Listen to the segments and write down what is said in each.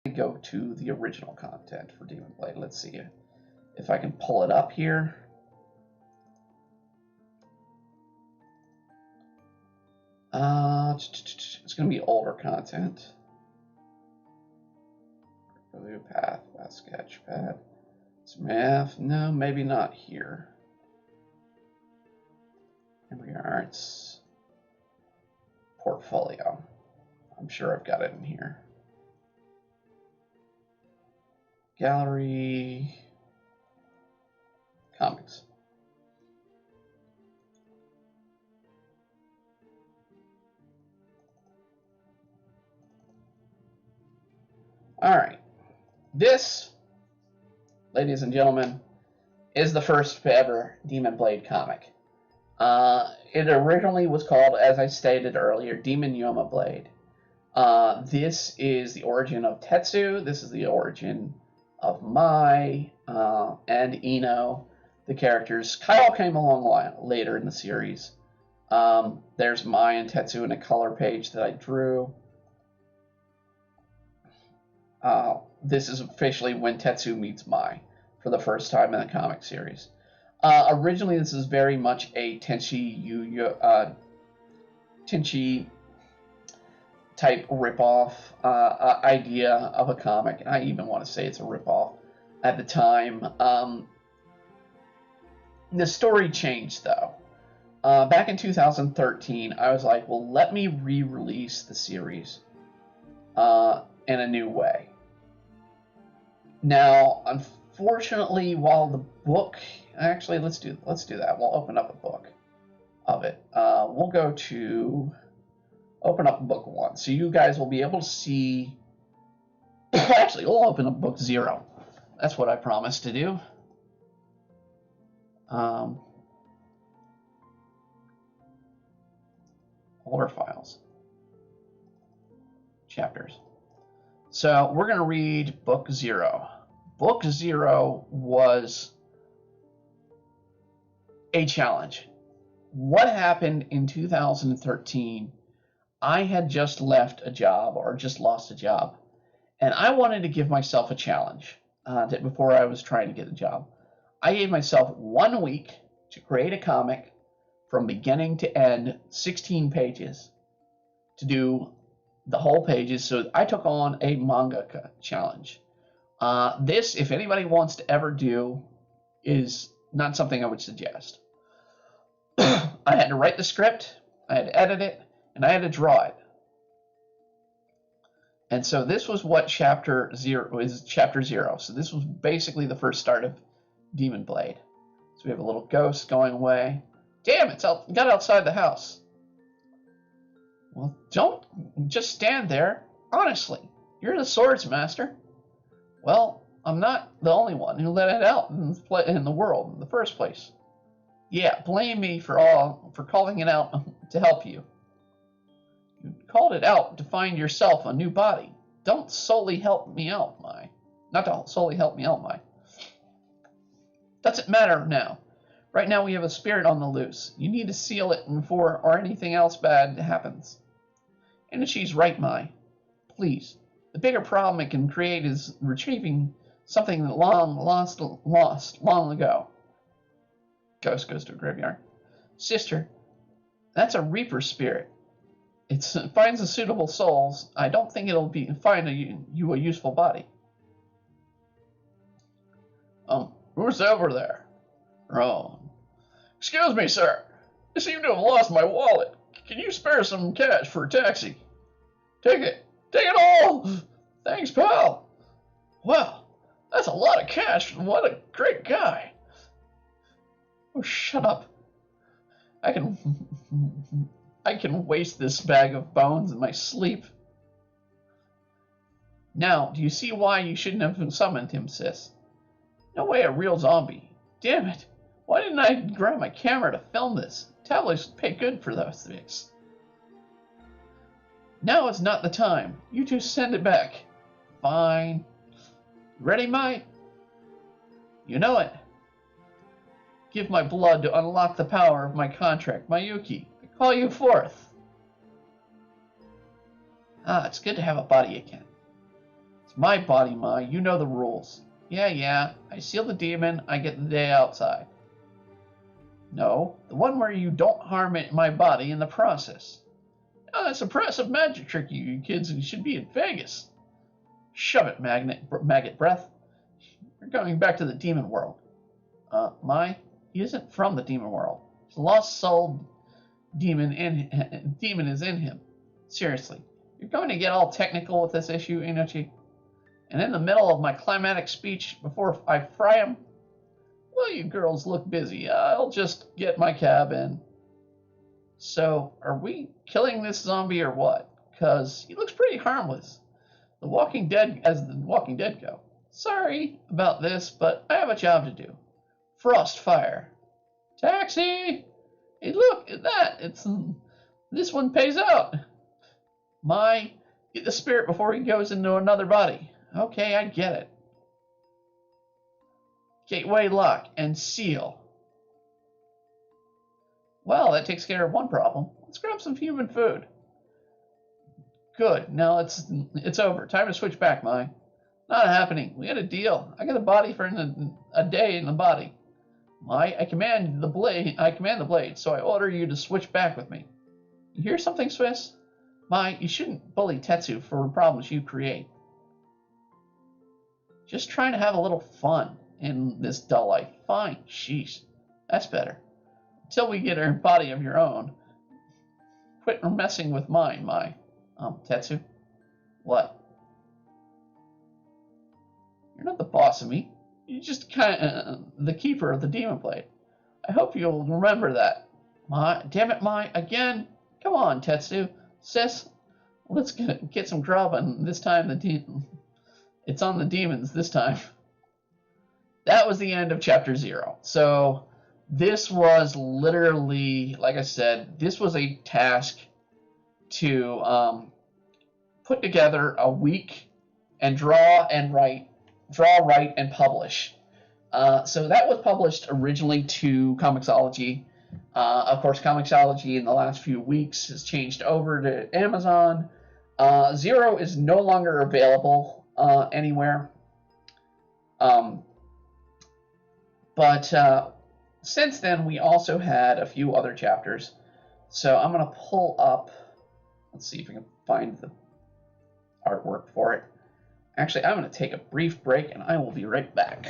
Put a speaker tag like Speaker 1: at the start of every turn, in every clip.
Speaker 1: go to the original content for Demon Blade. Let's see if I can pull it up here. It's going to be older content. Review path, sketch pad. It's math. No, maybe not here. Here we are. It's portfolio. I'm sure I've got it in here. Gallery. Comics. All right. This, ladies and gentlemen, is the first ever Demon Blade comic. It originally was called, as I stated earlier, Demon Yoma Blade. This is the origin of Tetsu. This is the origin of Mai and Ino, the characters. Kyle came along later in the series. There's Mai and Tetsu in a color page that I drew. This is officially when Tetsu meets Mai for the first time in the comic series. Originally, this is very much a Tenchi type ripoff idea of a comic. I even want to say it's a ripoff at the time. The story changed, though. Back in 2013, I was like, well, let me re-release the series in a new way. Now, unfortunately, while the book... Actually, let's do that. We'll open up a book of it. We'll go to... Open up book 1. So you guys will be able to see... Actually, we'll open up book 0. That's what I promised to do. Older files. Chapters. So we're going to read book 0. Book 0 was a challenge. What happened in 2013? I had just left a job, or just lost a job, and I wanted to give myself a challenge before I was trying to get a job. I gave myself 1 week to create a comic from beginning to end, 16 pages, to do the whole pages. So I took on a manga challenge. This, if anybody wants to ever do, is not something I would suggest. I had to write the script, I had to edit it, and I had to draw it. And so this was what chapter 0 is. Chapter 0. So this was basically the first start of Demon Blade. So we have a little ghost going away. Damn, it got outside the house. Well, don't just stand there. Honestly, you're the swords master. Well, I'm not the only one who let it out in the world in the first place. Yeah, blame me for calling it out to help you. You called it out to find yourself a new body. Don't solely help me out, Mai. Not to solely help me out, Mai. Doesn't matter now. Right now we have a spirit on the loose. You need to seal it before or anything else bad happens. And she's right, Mai. Please. The bigger problem it can create is retrieving something that lost long ago. Ghost goes to a graveyard. Sister, that's a Reaper spirit. It finds a suitable souls. I don't think it'll find you a useful body. Who's over there? Oh. Excuse me, sir. I seem to have lost my wallet. Can you spare some cash for a taxi? Take it. Take it all. Thanks, pal. Wow, that's a lot of cash. What a great guy. Oh, shut up. I can waste this bag of bones in my sleep. Now, do you see why you shouldn't have summoned him, sis? No way, a real zombie. Damn it. Why didn't I grab my camera to film this? Tabloids pay good for those things. Now is not the time. You two send it back. Fine. Ready, Mai? You know it. Give my blood to unlock the power of my contract, Mayuki. I call you forth. Ah, it's good to have a body again. It's my body, Mai. You know the rules. Yeah. I seal the demon, I get the day outside. No, the one where you don't harm my body in the process. Oh, that's impressive magic trick, you kids. You should be in Vegas. Shove it, maggot breath. You're going back to the demon world. Mai, he isn't from the demon world. His lost soul demon is in him. Seriously, you're going to get all technical with this issue, Inochi? And in the middle of my climatic speech before I fry him? Well, you girls look busy. I'll just get my cab in. So, are we killing this zombie or what? 'Cause he looks pretty harmless. The Walking Dead, as the Walking Dead go. Sorry about this, but I have a job to do. Frost fire. Taxi! Hey, look at that. This one pays out. Mai, get the spirit before he goes into another body. Okay, I get it. Gateway lock and seal. Well, that takes care of one problem. Let's grab some human food. Good. Now it's over. Time to switch back, Mai. Not happening. We had a deal. I got a body for a day in the body. Mai, I command the blade, so I order you to switch back with me. You hear something, Swiss? Mai, you shouldn't bully Tetsu for problems you create. Just trying to have a little fun in this dull life. Fine. Sheesh. That's better. Until we get a body of your own. Quit messing with mine, Mai. Tetsu? What? You're not the boss of me. You're just kind of the keeper of the demon blade. I hope you'll remember that. Mai, damn it, Mai, again? Come on, Tetsu. Sis, let's get some grub, and this time it's on the demons this time. That was the end of chapter 0. So this was literally, like I said, this was a task to put together a week and draw, write, and publish. So that was published originally to Comixology. Of course, Comixology in the last few weeks has changed over to Amazon. 0 is no longer available anywhere. But since then, we also had a few other chapters. So I'm going to pull up, let's see if I can find the artwork for it. Actually, I'm going to take a brief break, and I will be right back.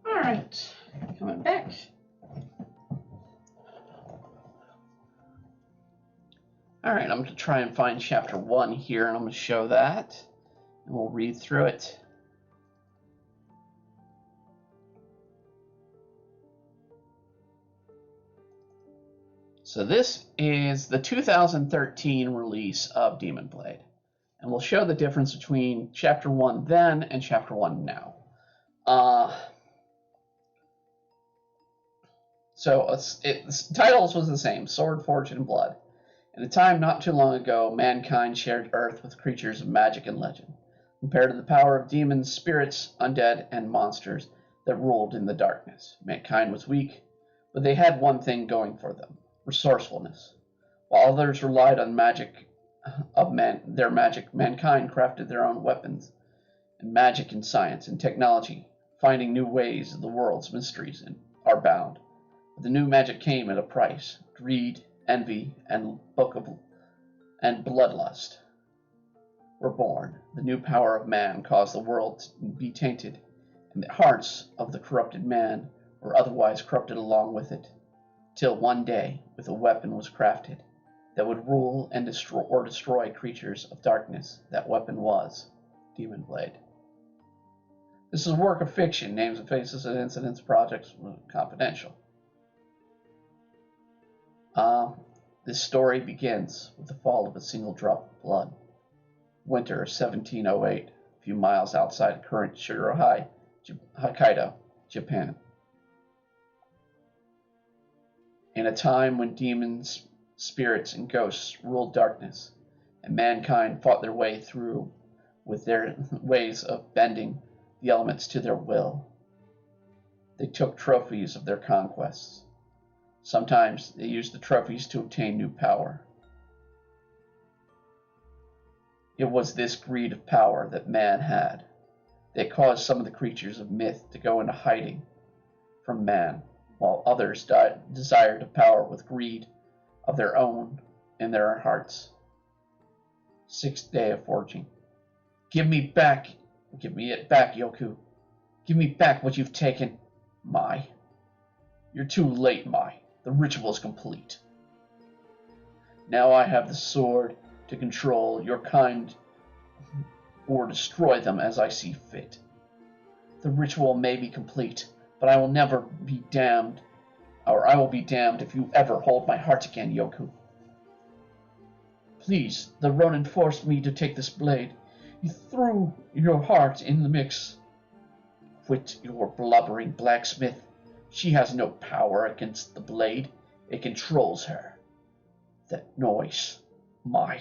Speaker 1: Alright, coming back. Alright, I'm going to try and find chapter 1 here, and I'm going to show that. And we'll read through it. So this is the 2013 release of Demon Blade. And we'll show the difference between chapter 1 then and chapter 1 now. So its titles was the same, Sword, Fortune, and Blood. In a time not too long ago, mankind shared Earth with creatures of magic and legend, compared to the power of demons, spirits, undead, and monsters that ruled in the darkness. Mankind was weak, but they had one thing going for them, resourcefulness. While others relied on magic of their magic, mankind crafted their own weapons, and magic and science and technology, finding new ways of the world's mysteries are bound. But the new magic came at a price. Greed, envy, and bloodlust were born. The new power of man caused the world to be tainted, and the hearts of the corrupted man were otherwise corrupted along with it, till one day, with a weapon was crafted that would rule and destroy creatures of darkness. That weapon was Demon Blade. This is a work of fiction. Names and faces and incidents, projects, confidential. This story begins with the fall of a single drop of blood. Winter of 1708, a few miles outside current Shirohai, Hokkaido, Japan. In a time when demons, spirits, and ghosts ruled darkness, and mankind fought their way through with their ways of bending the elements to their will. They took trophies of their conquests. Sometimes they used the trophies to obtain new power. It was this greed of power that man had that caused some of the creatures of myth to go into hiding from man, while others desired the power with greed of their own in their hearts. Sixth day of forging. Give me it back, Yoku. Give me back what you've taken. Mai. You're too late, Mai. The ritual is complete. Now I have the sword to control your kind or destroy them as I see fit. The ritual may be complete, but I will never be damned, or I will be damned if you ever hold my heart again, Yoku. Please, the Ronin forced me to take this blade. You threw your heart in the mix. Quit your blubbering, blacksmith. She has no power against the blade. It controls her. That noise, Mai.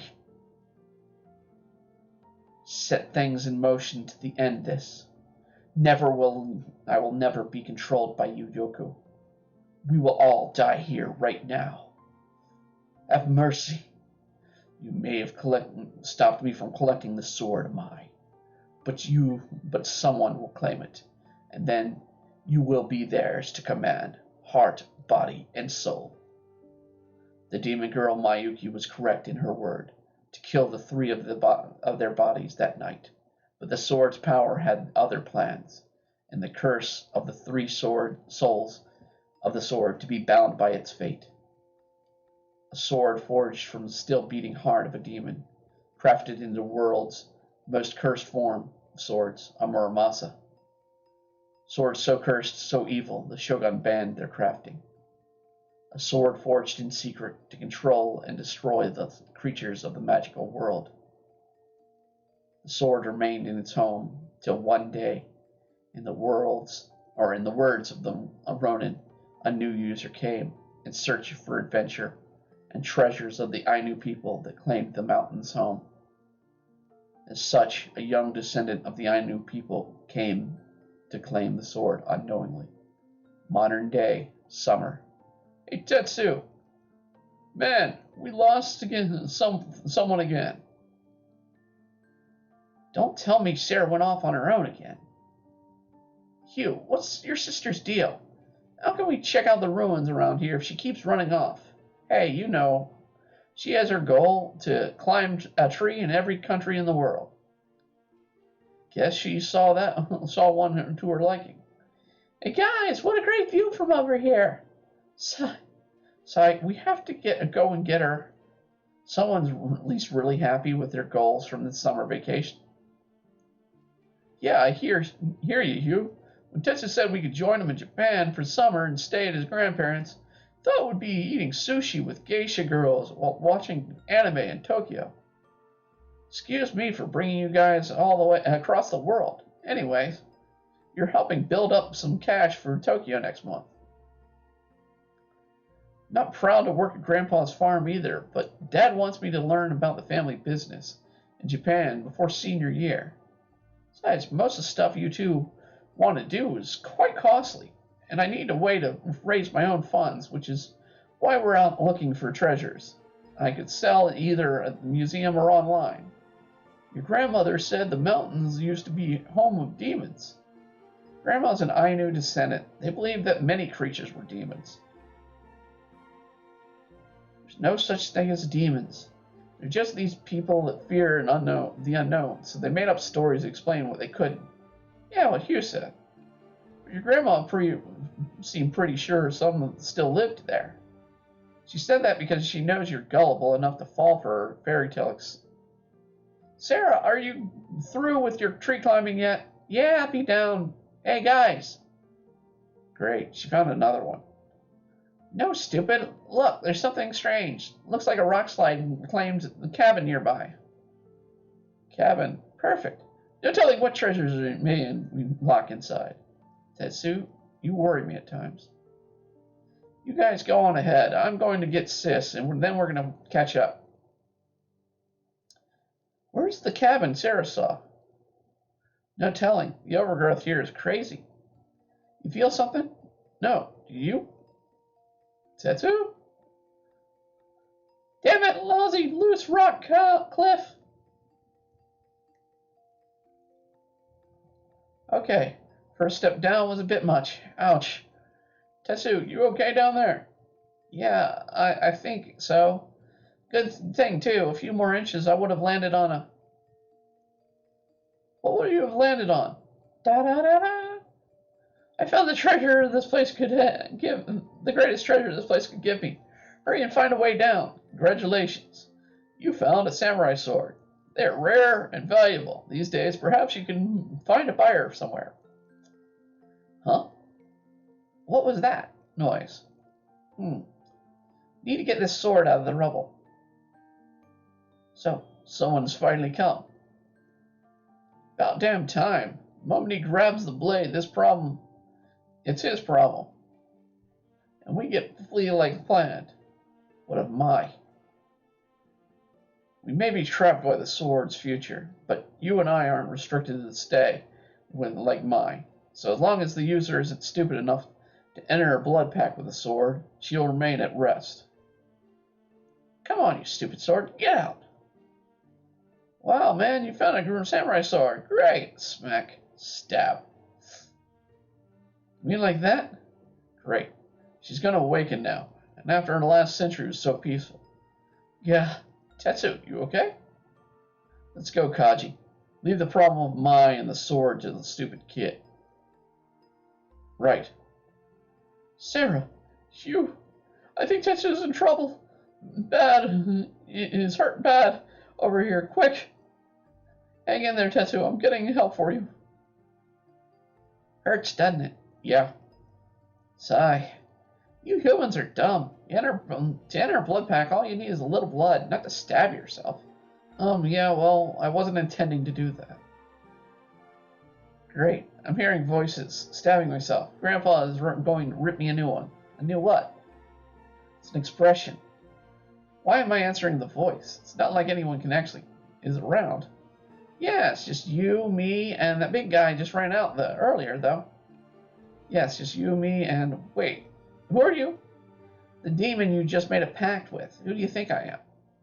Speaker 1: Set things in motion to the end this. I will never be controlled by you, Yoku. We will all die here right now. Have mercy. You may have stopped me from collecting the sword, Mai. But someone will claim it, and then you will be theirs to command, heart, body, and soul. The demon girl Mayuki was correct in her word, to kill the three of their bodies that night. But the sword's power had other plans, and the curse of the three souls of the sword to be bound by its fate. A sword forged from the still beating heart of a demon, crafted into the world's most cursed form of swords, a Muramasa. Swords so cursed, so evil, the shogun banned their crafting. A sword forged in secret to control and destroy the creatures of the magical world. The sword remained in its home till one day, in the words of the Ronin, a new user came in search for adventure and treasures of the Ainu people that claimed the mountains home. As such, a young descendant of the Ainu people came to claim the sword unknowingly. Modern day, summer. Hey, Tetsu! Man, we lost someone again. Don't tell me Sarah went off on her own again. Hugh, what's your sister's deal? How can we check out the ruins around here if she keeps running off? Hey, you know, she has her goal to climb a tree in every country in the world. Guess she saw one to her liking. Hey guys, what a great view from over here. We have to go and get her. Someone's at least really happy with their goals from this summer vacation. Yeah, I hear you, Hugh. When Tetsu said we could join him in Japan for summer and stay at his grandparents', thought it would be eating sushi with geisha girls while watching anime in Tokyo. Excuse me for bringing you guys all the way across the world. Anyways, you're helping build up some cash for Tokyo next month. Not proud to work at Grandpa's farm either, but Dad wants me to learn about the family business in Japan before senior year. Besides, most of the stuff you two want to do is quite costly, and I need a way to raise my own funds, which is why we're out looking for treasures. I could sell either at the museum or online. Your grandmother said the mountains used to be home of demons. Grandma's an Ainu descendant. They believe that many creatures were demons. There's no such thing as demons. They're just these people that fear the unknown, so they made up stories to explain what they couldn't. Yeah, what Hugh said. Your grandma seemed pretty sure some still lived there. She said that because she knows you're gullible enough to fall for her fairy tale Sarah, are you through with your tree climbing yet? Yeah, be down. Hey, guys. Great, she found another one. No, stupid. Look, there's something strange. Looks like a rock slide claimed the cabin nearby. Cabin. Perfect. No telling what treasures may lock inside. Tetsu, you worry me at times. You guys go on ahead. I'm going to get Sis, and then we're going to catch up. Where's the cabin Sarah saw? No telling. The overgrowth here is crazy. You feel something? No. Do you? Tetsu? Damn it, lousy loose rock cliff. Okay. First step down was a bit much. Ouch. Tetsu, you okay down there? Yeah, I think so. Good thing, too. A few more inches, I would have landed on a... What would you have landed on? Da-da-da-da. I found the treasure this place could give... The greatest treasure this place could give me. Hurry and find a way down. Congratulations. You found a samurai sword. They're rare and valuable. These days, perhaps you can find a buyer somewhere. Huh? What was that noise? Need to get this sword out of the rubble. So, someone's finally come. About damn time. The moment he grabs the blade, this problem, it's his problem. And we get to flee like planned. What of Mai? We may be trapped by the sword's future, but you and I aren't restricted to the stay like Mai. So as long as the user isn't stupid enough to enter a blood pact with the sword, she'll remain at rest. Come on, you stupid sword, get out! Wow, man, you found a samurai sword. Great! Smack. Stab. You mean like that? Great. She's gonna awaken now, and after the last century was so peaceful. Yeah. Tetsu, you okay? Let's go, Kaji. Leave the problem of Mai and the sword to the stupid kid. Right. Sarah, you... I think Tetsu's in trouble. Bad. He's hurt bad. Over here, quick. Hang in there, Tetsu. I'm getting help for you. Hurts, doesn't it? Yeah. Sigh. You humans are dumb. To enter a blood pack, all you need is a little blood, not to stab yourself. Yeah, well, I wasn't intending to do that. Great. I'm hearing voices, stabbing myself. Grandpa is going to rip me a new one. A new what? It's an expression. Why am I answering the voice? It's not like anyone is around. Yeah, it's just you, me, and that big guy just ran out earlier, though. Yeah, it's just you, me, and... Wait, who are you? The demon you just made a pact with. Who do you think I am?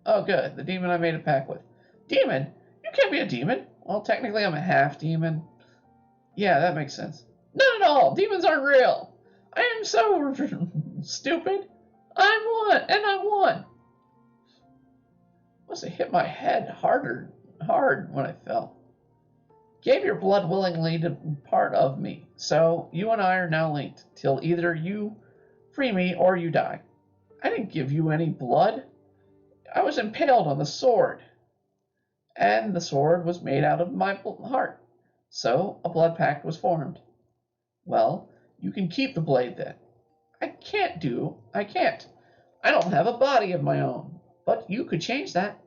Speaker 1: Oh, good. The demon I made a pact with. Demon? You can't be a demon. Well, technically I'm a half-demon. Yeah, that makes sense. Not at all. Demons aren't real. I am so stupid. I'm one, and I won. Must have hit my head hard when I fell. Gave your blood willingly to part of me, so you and I are now linked till either you free me or you die. I didn't give you any blood. I was impaled on the sword, and the sword was made out of my heart, so a blood pact was formed. Well, you can keep the blade then. I can't. I don't have a body of my own, but you could change that.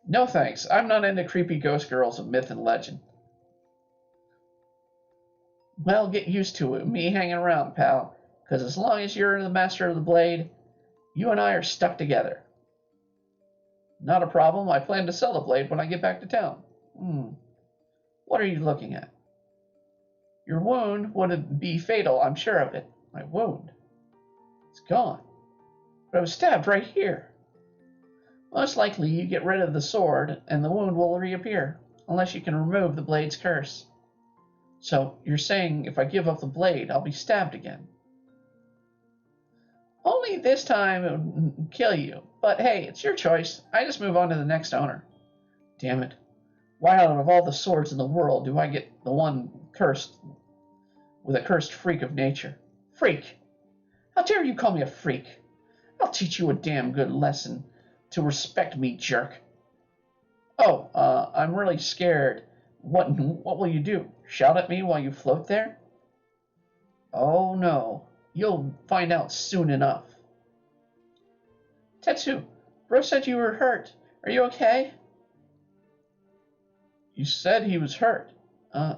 Speaker 1: No thanks, I'm not into creepy ghost girls of myth and legend. Well, get used to it, me hanging around, pal, because as long as you're the master of the blade, you and I are stuck together. Not a problem, I plan to sell the blade when I get back to town. What are you looking at? Your wound would be fatal, I'm sure of it. My wound? It's gone. But I was stabbed right here. Most likely you get rid of the sword and the wound will reappear, unless you can remove the blade's curse. So you're saying if I give up the blade, I'll be stabbed again. Only this time it would kill you, but hey, it's your choice. I just move on to the next owner. Damn it. Why out of all the swords in the world do I get the one cursed with a cursed freak of nature? Freak! How dare you call me a freak? I'll teach you a damn good lesson to respect me, jerk. Oh, I'm really scared. What will you do? Shout at me while you float there? Oh no, you'll find out soon enough. Tetsu, bro said you were hurt. Are you okay? You said he was hurt.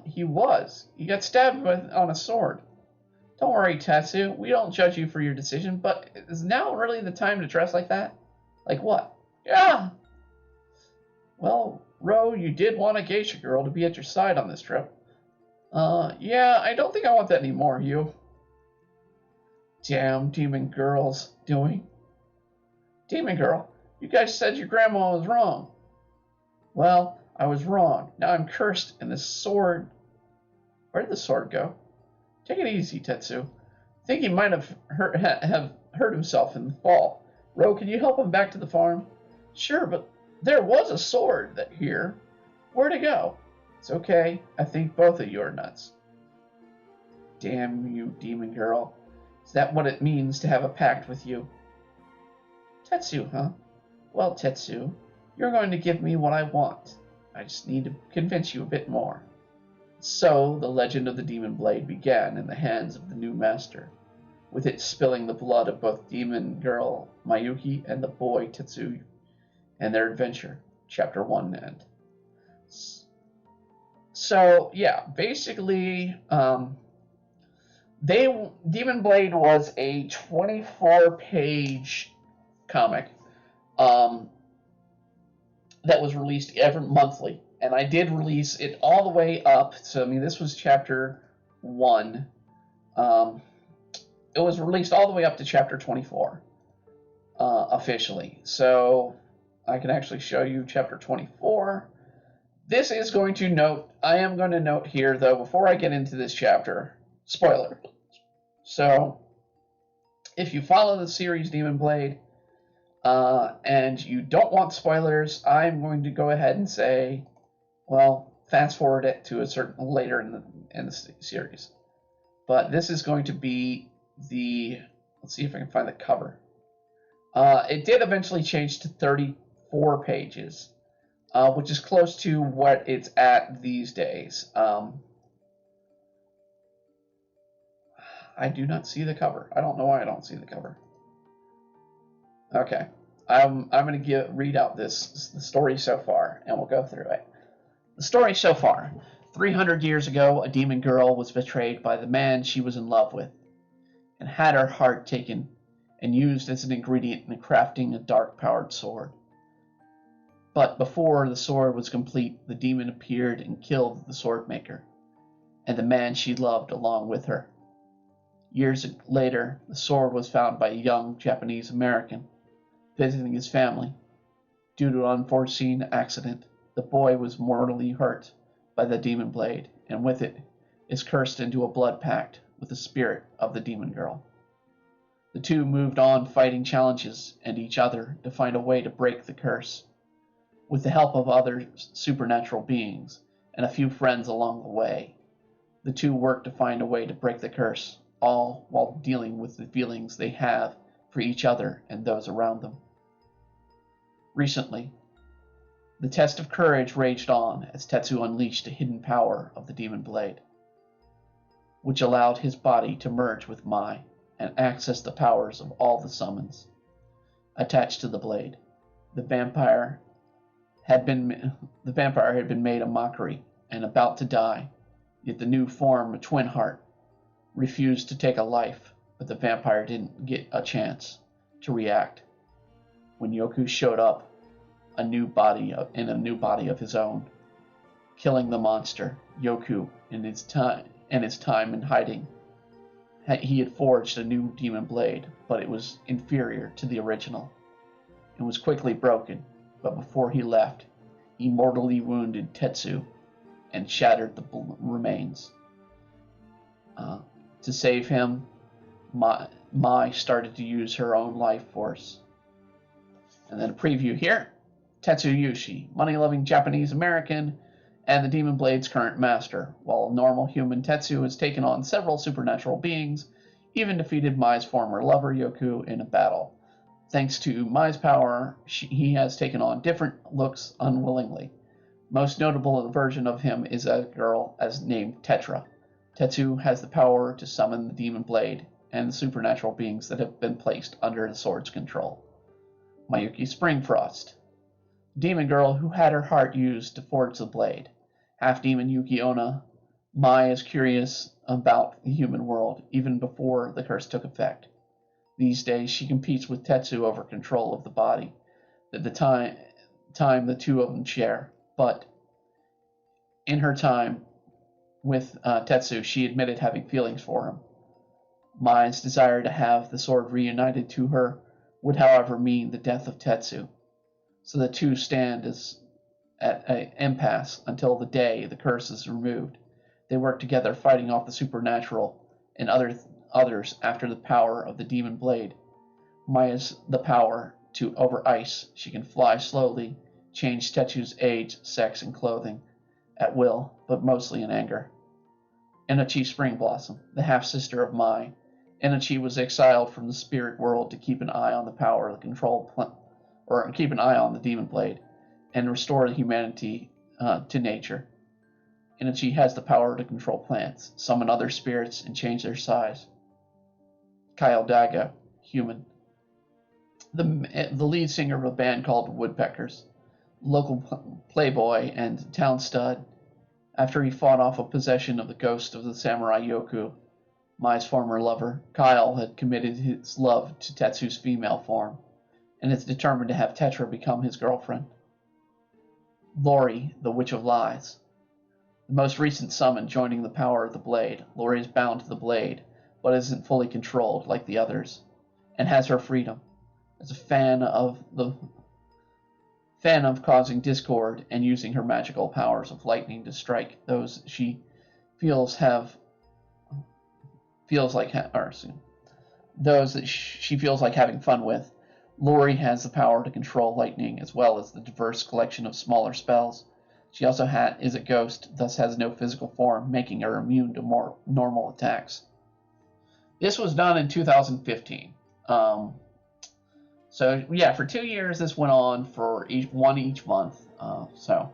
Speaker 1: He was. He got stabbed on a sword. Don't worry, Tetsu. We don't judge you for your decision, but is now really the time to dress like that? Like what? Yeah! Well, Ro, you did want a geisha girl to be at your side on this trip. Yeah, I don't think I want that anymore, you. Damn demon girls doing. Demon girl, you guys said your grandma was wrong. Well, I was wrong. Now I'm cursed, and this sword... Where did the sword go? Take it easy, Tetsu. I think he might have hurt himself in the fall. Ro, can you help him back to the farm? Sure, but there was a sword here. Where'd it go? It's okay. I think both of you are nuts. Damn you, demon girl. Is that what it means to have a pact with you? Tetsu, huh? Well, Tetsu, you're going to give me what I want. I just need to convince you a bit more. So, the legend of the Demon Blade began in the hands of the new master, with it spilling the blood of both demon girl Mayuki and the boy Tetsu and their adventure. Chapter 1 end. So, yeah, basically, Demon Blade was a 24-page comic that was released every monthly. And I did release it all the way up. So, I mean, this was chapter 1. It was released all the way up to chapter 24 officially. So, I can actually show you chapter 24. This is going to note, I am going to note here, though, before I get into this chapter, spoiler. So, if you follow the series Demon Blade, and you don't want spoilers, I'm going to go ahead and say, well, fast forward it to a certain later in the series. But this is going to be let's see if I can find the cover. It did eventually change to 34 pages, which is close to what it's at these days. I do not see the cover. I don't know why I don't see the cover. Okay, I'm going to read out the story so far, and we'll go through it. The story so far. 300 years ago, a demon girl was betrayed by the man she was in love with, and had her heart taken and used as an ingredient in crafting a dark-powered sword. But before the sword was complete, the demon appeared and killed the sword maker, and the man she loved along with her. Years later, the sword was found by a young Japanese American visiting his family. Due to an unforeseen accident, the boy was mortally hurt by the demon blade, and with it is cursed into a blood pact with the spirit of the demon girl. The two moved on fighting challenges and each other to find a way to break the curse. With the help of other supernatural beings and a few friends along the way, the two worked to find a way to break the curse, all while dealing with the feelings they have for each other and those around them. Recently, the test of courage raged on as Tetsu unleashed the hidden power of the demon blade, which allowed his body to merge with Mai and access the powers of all the summons attached to the blade. The vampire had been made a mockery and about to die, yet the new form, a twin heart, refused to take a life, but the vampire didn't get a chance to react. When Yoku showed up, in a new body of his own, killing the monster, Yoku, in his time in hiding, he had forged a new demon blade, but it was inferior to the original. It was quickly broken, but before he left, he mortally wounded Tetsu and shattered the remains. To save him, Mai started to use her own life force. And then a preview here. Tetsu Yushi, money-loving Japanese American, and the Demon Blade's current master. While a normal human, Tetsu has taken on several supernatural beings, even defeated Mai's former lover Yoku in a battle. Thanks to Mai's power, he has taken on different looks unwillingly. Most notable version of him is a girl named Tetra. Tetsu has the power to summon the demon blade and the supernatural beings that have been placed under the sword's control. Mayuki Springfrost, demon girl who had her heart used to forge the blade. Half-demon Yuki Onna, Mai is curious about the human world even before the curse took effect. These days she competes with Tetsu over control of the body at the time the two of them share. But in her time with Tetsu, she admitted having feelings for him. Mai's desire to have the sword reunited to her would, however, mean the death of Tetsu. So the two stand at an impasse until the day the curse is removed. They work together, fighting off the supernatural and others after the power of the demon blade. Mai has the power to, over ice, she can fly slowly, change Tetsu's age, sex, and clothing at will, but mostly in anger. Enochi Springblossom, the half-sister of Mai. Enochi was exiled from the spirit world to keep an eye on the power of the keep an eye on the demon blade and restore humanity to nature. Enochi has the power to control plants, summon other spirits, and change their size. Kyle Daga, human. The lead singer of a band called Woodpeckers, local playboy and town stud. After he fought off a possession of the ghost of the samurai Yoku, Mai's former lover, Kyle had committed his love to Tetsu's female form, and is determined to have Tetra become his girlfriend. Lori, the Witch of Lies. The most recent summon joining the power of the blade, Lori is bound to the blade, but isn't fully controlled like the others, and has her freedom. As a fan of causing discord and using her magical powers of lightning to strike those she feels like having fun with, Lori has the power to control lightning as well as the diverse collection of smaller spells. She also is a ghost, thus has no physical form, making her immune to more normal attacks. This was done in 2015. So yeah, for 2 years this went on for each month. So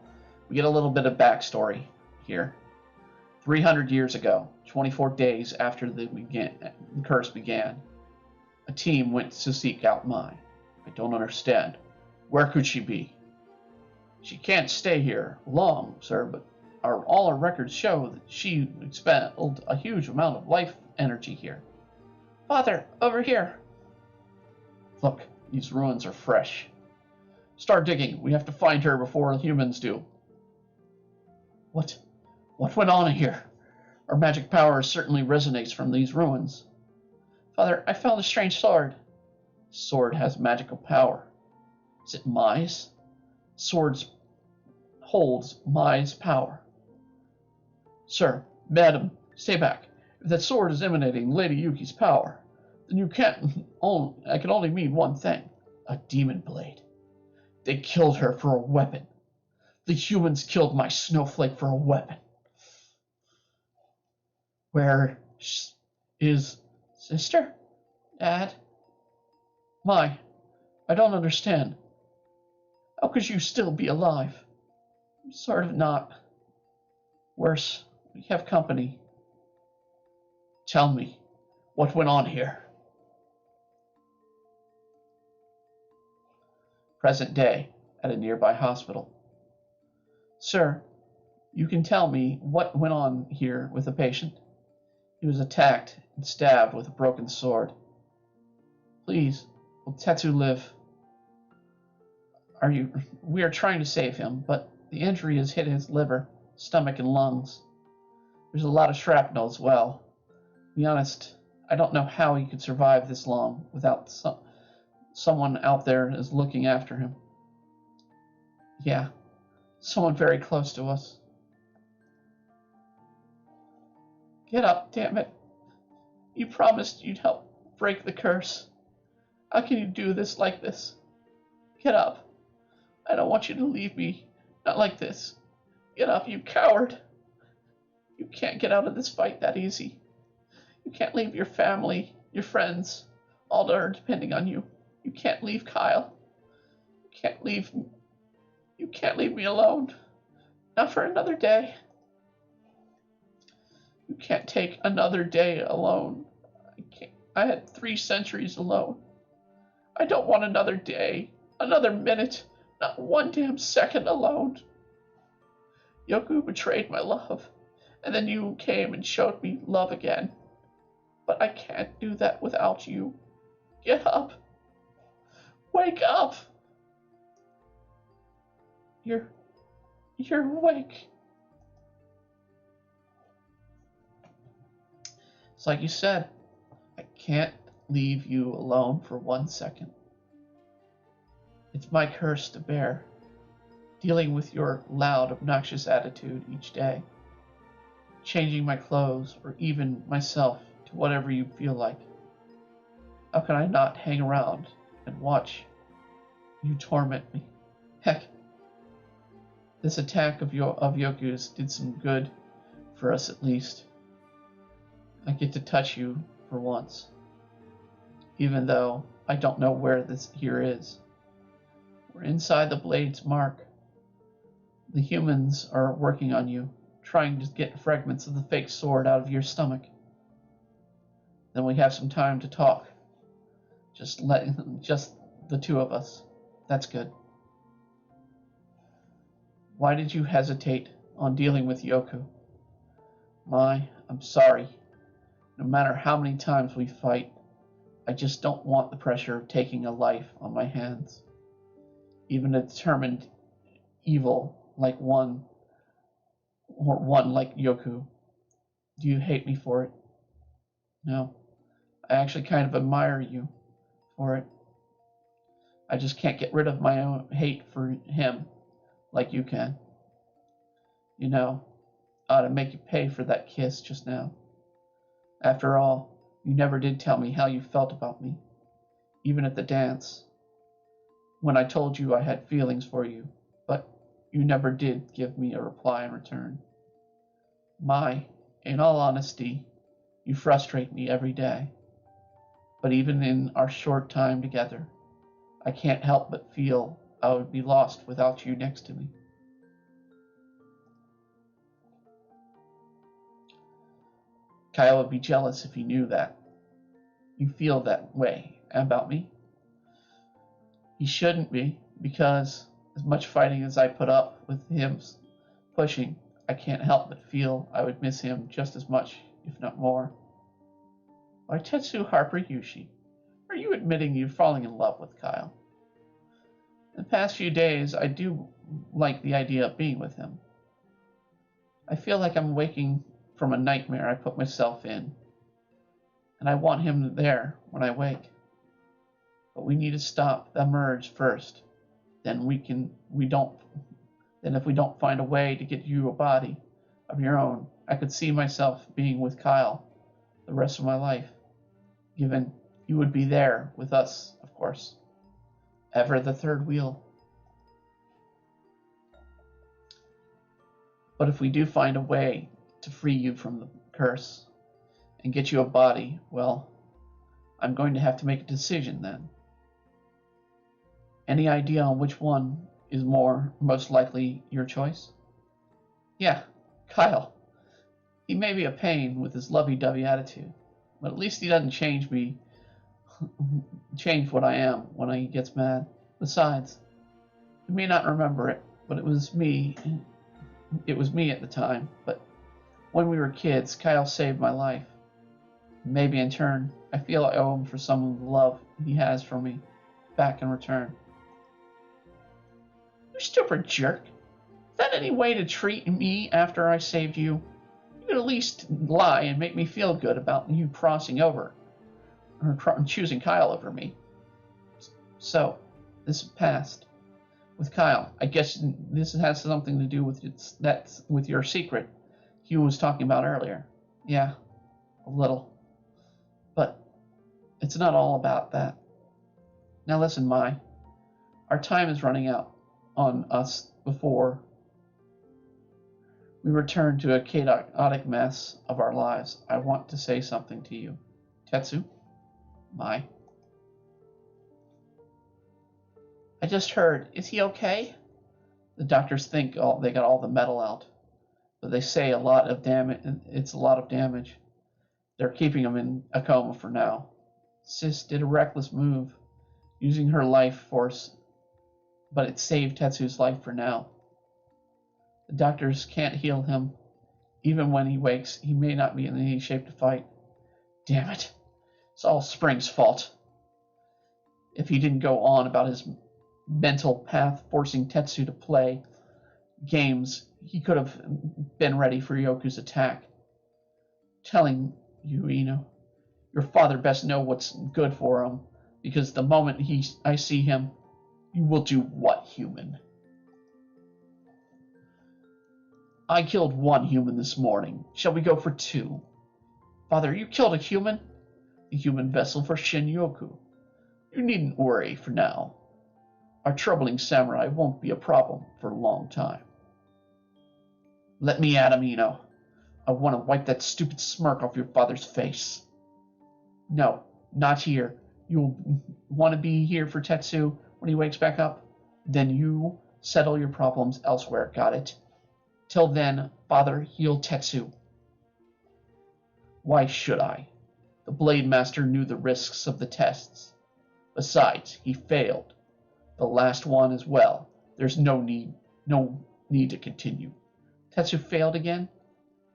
Speaker 1: we get a little bit of backstory here. 300 years ago, 24 days after the curse began, a team went to seek out Mai. I don't understand. Where could she be? She can't stay here long, sir, but all our records show that she expelled a huge amount of life energy here. Father, over here. Look, these ruins are fresh. Start digging. We have to find her before the humans do. What went on here? Our magic power certainly resonates from these ruins. Father, I found a strange sword. Sword has magical power. Is it Mai's? Swords holds Mai's power. Sir, madam, stay back. If that sword is emanating Lady Yuki's power, then I can only mean one thing. A demon blade. They killed her for a weapon. The humans killed my snowflake for a weapon. Where is sister? Dad? Mai, I don't understand. How could you still be alive? Sort of not. Worse, we have company. Tell me, what went on here? Present day, at a nearby hospital. Sir, you can tell me what went on here with the patient. He was attacked and stabbed with a broken sword. Please, will Tetsu live? We are trying to save him, but the injury has hit his liver, stomach, and lungs. There's a lot of shrapnel as well. To be honest, I don't know how he could survive this long without someone out there is looking after him. Yeah, someone very close to us. Get up, damn it. You promised you'd help break the curse. How can you do this like this? Get up. I don't want you to leave me. Not like this. Get up, you coward. You can't get out of this fight that easy. You can't leave your family, your friends, all that are depending on you. You can't leave Kyle. You can't leave. You can't leave me alone. Not for another day. You can't take another day alone. I can't. I had 3 centuries alone. I don't want another day, another minute, not one damn second alone. Yoku betrayed my love, and then you came and showed me love again. But I can't do that without you. Get up. Wake up. You're awake. It's like you said, I can't leave you alone for 1 second. It's my curse to bear, dealing with your loud, obnoxious attitude each day, changing my clothes or even myself to whatever you feel like. How can I not hang around and watch you torment me? Heck, this attack of Yoku's did some good for us at least. I get to touch you for once, even though I don't know where this here is. We're inside the blade's mark. The humans are working on you, trying to get fragments of the fake sword out of your stomach. Then we have some time to talk. Just the 2 of us. That's good. Why did you hesitate on dealing with Yoku? I'm sorry. No matter how many times we fight, I just don't want the pressure of taking a life on my hands. Even a determined evil like one like Yoku. Do you hate me for it? No. I actually kind of admire you for it. I just can't get rid of my own hate for him like you can. You know, I ought to make you pay for that kiss just now. After all, you never did tell me how you felt about me, even at the dance, when I told you I had feelings for you, but you never did give me a reply in return. In all honesty, you frustrate me every day. But even in our short time together, I can't help but feel I would be lost without you next to me. Kyle would be jealous if he knew that. You feel that way about me? He shouldn't be, because as much fighting as I put up with him pushing, I can't help but feel I would miss him just as much, if not more. Why, Tetsu Harper Yushi, are you admitting you're falling in love with Kyle? In the past few days, I do like the idea of being with him. I feel like I'm waking from a nightmare I put myself in, and I want him there when I wake. But we need to stop the merge first. Then if we don't find a way to get you a body of your own, I could see myself being with Kyle the rest of my life, given you would be there with us, of course. Ever the third wheel. But if we do find a way to free you from the curse and get you a body, well, I'm going to have to make a decision then. Any idea on which one is most likely your choice? Yeah, Kyle. He may be a pain with his lovey-dovey attitude, but at least he doesn't change what I am when he gets mad. Besides, you may not remember it, but it was me at the time, but when we were kids, Kyle saved my life. Maybe in turn, I feel I owe him for some of the love he has for me back in return. You stupid jerk. Is that any way to treat me after I saved you? You could at least lie and make me feel good about you crossing over, or choosing Kyle over me. So, this passed. With Kyle, I guess this has something to do with your secret Hugh was talking about earlier. Yeah, a little. But it's not all about that. Now listen, Mai. Our time is running out on us before we return to a chaotic mess of our lives. I want to say something to you. Tetsu? Mai? I just heard. Is he okay? The doctors think they got all the metal out, but they say a lot of damage. It's a lot of damage. They're keeping him in a coma for now. Sis did a reckless move, using her life force, but it saved Tetsu's life for now. The doctors can't heal him. Even when he wakes, he may not be in any shape to fight. Damn it. It's all Spring's fault. If he didn't go on about his mental path forcing Tetsu to play games, he could have been ready for Yoku's attack. Telling you, Ino, your father best know what's good for him, because the moment I see him, you will do what, human? I killed one human this morning. Shall we go for 2? Father, you killed a human? A human vessel for Shinyoku. You needn't worry for now. Our troubling samurai won't be a problem for a long time. Let me at him, Ino. I want to wipe that stupid smirk off your father's face. No, not here. You'll want to be here for Tetsu when he wakes back up? Then you settle your problems elsewhere, got it? Till then, Father, heal Tetsu. Why should I? The Blade Master knew the risks of the tests. Besides, he failed. The last one as well. There's no need to continue. Tetsu failed again?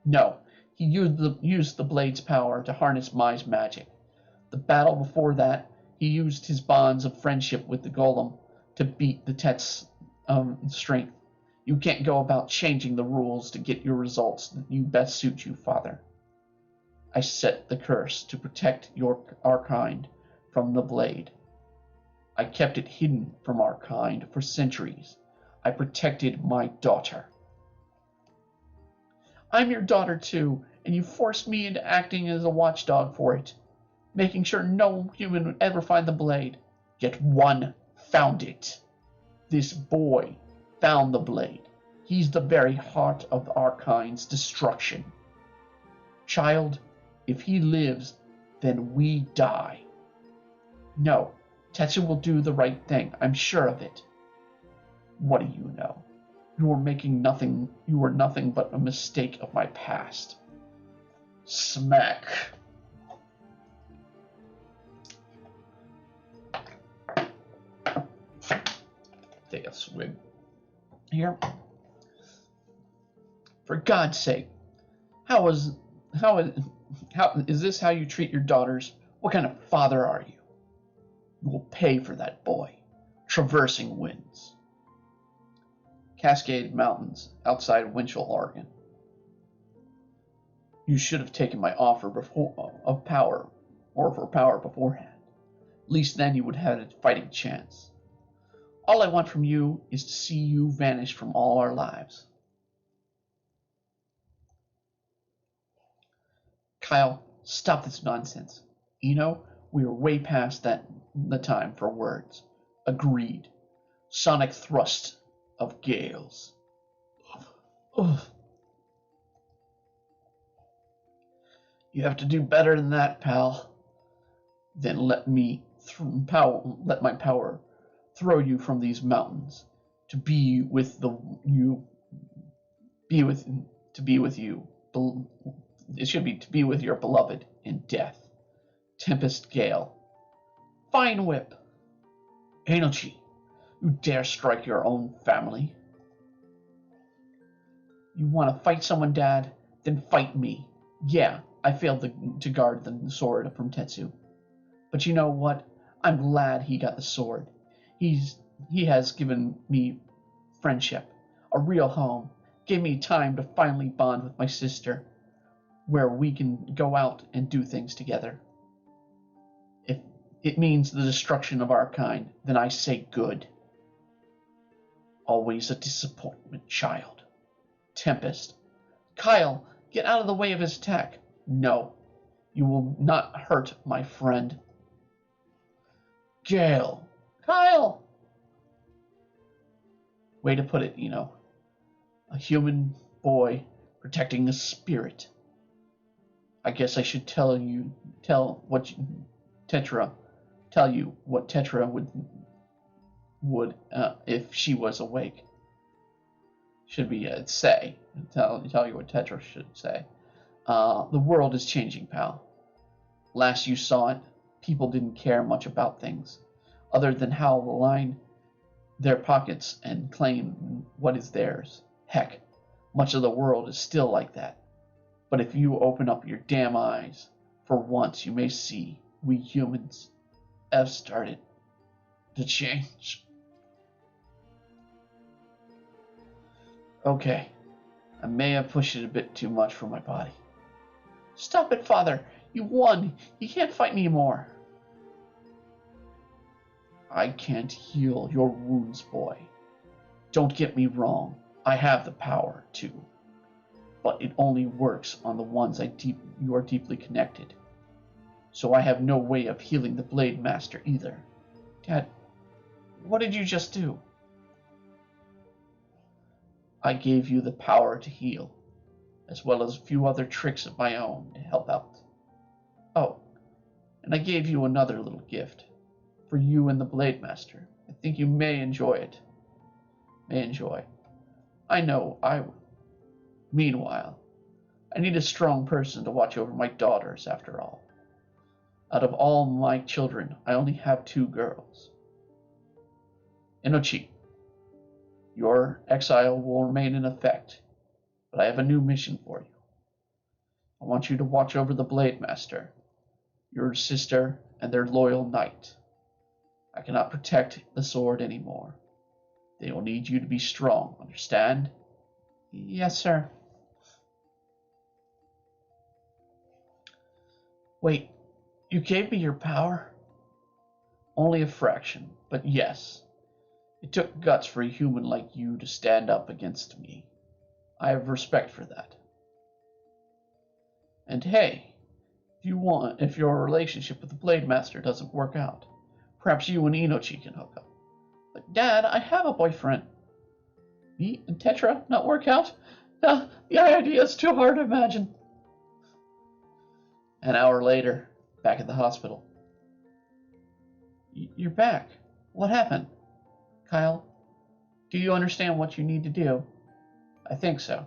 Speaker 1: No, he used the blade's power to harness Mai's magic. The battle before that, he used his bonds of friendship with the golem to beat the Tet's strength. You can't go about changing the rules to get your results that you best suit you, Father. I set the curse to protect our kind from the blade. I kept it hidden from our kind for centuries. I protected my daughter. I'm your daughter too, and you forced me into acting as a watchdog for it, making sure no human would ever find the blade. Yet one found it. This boy found the blade. He's the very heart of our kind's destruction. Child, if he lives, then we die. No, Tetsu will do the right thing. I'm sure of it. What do you know? You were nothing but a mistake of my past. Smack. Take a swig here. For God's sake, how is this how you treat your daughters? What kind of father are you? You will pay for that boy. Traversing winds. Cascade Mountains, outside Winchell, Oregon. You should have taken my offer of power beforehand. At least then you would have had a fighting chance. All I want from you is to see you vanish from all our lives. Kyle, stop this nonsense. Ino, we are way past the time for words. Agreed. Sonic thrust of gales. You have to do better than that, pal. Then let my power throw you from these mountains to be with you. It should be to be with your beloved in death. Tempest Gale. Fine whip. Enochi, you dare strike your own family? You want to fight someone, Dad? Then fight me. Yeah, I failed to guard the sword from Tetsu. But you know what? I'm glad he got the sword. He has given me friendship, a real home, gave me time to finally bond with my sister, where we can go out and do things together. If it means the destruction of our kind, then I say good. Always a disappointment, child. Tempest. Kyle, get out of the way of his attack. No, you will not hurt my friend. Gale. Kyle! Way to put it, A human boy protecting a spirit. I guess I should tell you what Tetra would would, if she was awake. Should be say. Tell you what Tetra should say. The world is changing, pal. Last you saw it, people didn't care much about things, other than how to line their pockets and claim what is theirs. Heck, much of the world is still like that. But if you open up your damn eyes, for once you may see we humans have started to change. Okay, I may have pushed it a bit too much for my body. Stop it, Father! You won! You can't fight me anymore! I can't heal your wounds, boy. Don't get me wrong, I have the power to. But it only works on the ones you are deeply connected. So I have no way of healing the Blade Master either. Dad, what did you just do? I gave you the power to heal, as well as a few other tricks of my own to help out. Oh, and I gave you another little gift. For you and the Blade Master. I think you may enjoy it. I know I will. Meanwhile, I need a strong person to watch over my daughters, after all. Out of all my children, I only have 2 girls. Inochi, your exile will remain in effect, but I have a new mission for you. I want you to watch over the Blade Master, your sister, and their loyal knight. I cannot protect the sword anymore. They will need you to be strong, understand? Yes, sir. Wait, you gave me your power? Only a fraction, but yes. It took guts for a human like you to stand up against me. I have respect for that. And hey, if your relationship with the Blade Master doesn't work out, perhaps you and Inochi can hook up. But Dad, I have a boyfriend. Me and Tetra not work out? The idea is too hard to imagine. An hour later, back at the hospital. You're back. What happened? Kyle, do you understand what you need to do? I think so.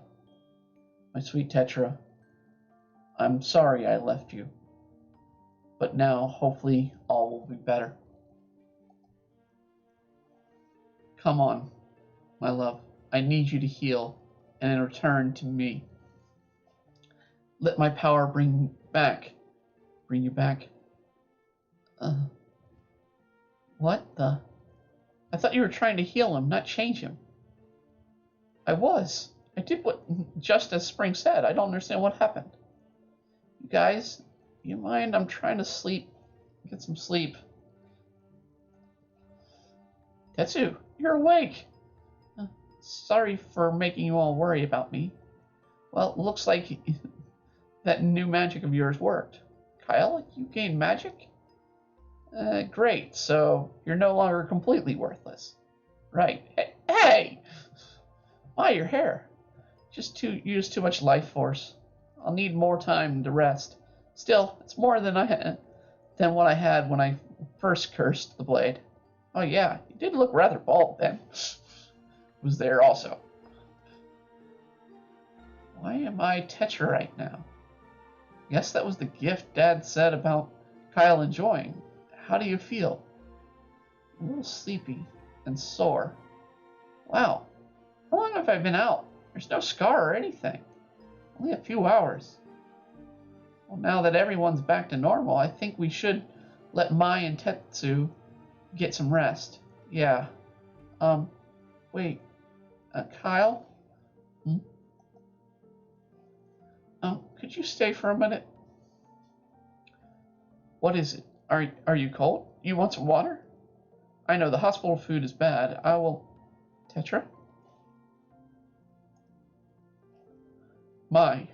Speaker 1: My sweet Tetra, I'm sorry I left you. But now, hopefully, all will be better. Come on, my love. I need you to heal, and in return to me. Let my power bring you back. What the? I thought you were trying to heal him, not change him. I was. I did what, just as Spring said. I don't understand what happened. You guys, you mind? I'm trying to sleep. Get some sleep. Tetsu, you're awake. Sorry for making you all worry about me. Well, it looks like that new magic of yours worked. Kyle, you gained magic? Great, so you're no longer completely worthless. Right. Hey! Why, your hair. You use too much life force. I'll need more time to rest. Still, it's more than what I had when I first cursed the blade. Oh yeah, you did look rather bald then. Was there also. Why am I Tetra right now? Guess that was the gift Dad said about Kyle enjoying. How do you feel? A little sleepy and sore. Wow, how long have I been out? There's no scar or anything. Only a few hours. Well, now that everyone's back to normal, I think we should let Mai and Tetsu get some rest. Yeah. Wait. Kyle? Could you stay for a minute? What is it? Are you cold? You want some water? I know the hospital food is bad. I will... Tetra? Mai,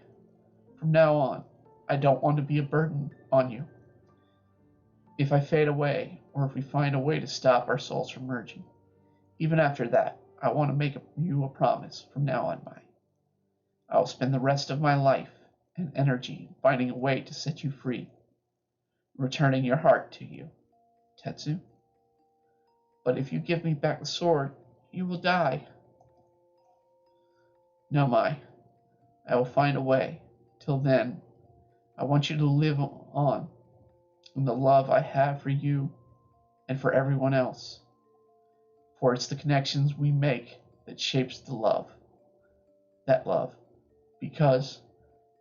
Speaker 1: from now on, I don't want to be a burden on you. If I fade away, or if we find a way to stop our souls from merging, even after that, I want to make you a promise from now on, Mai. I will spend the rest of my life and energy finding a way to set you free, returning your heart to you. Tetsu? But if you give me back the sword, you will die. No, Mai. I will find a way. Till then, I want you to live on in the love I have for you and for everyone else. For it's the connections we make that shapes the love. That love. Because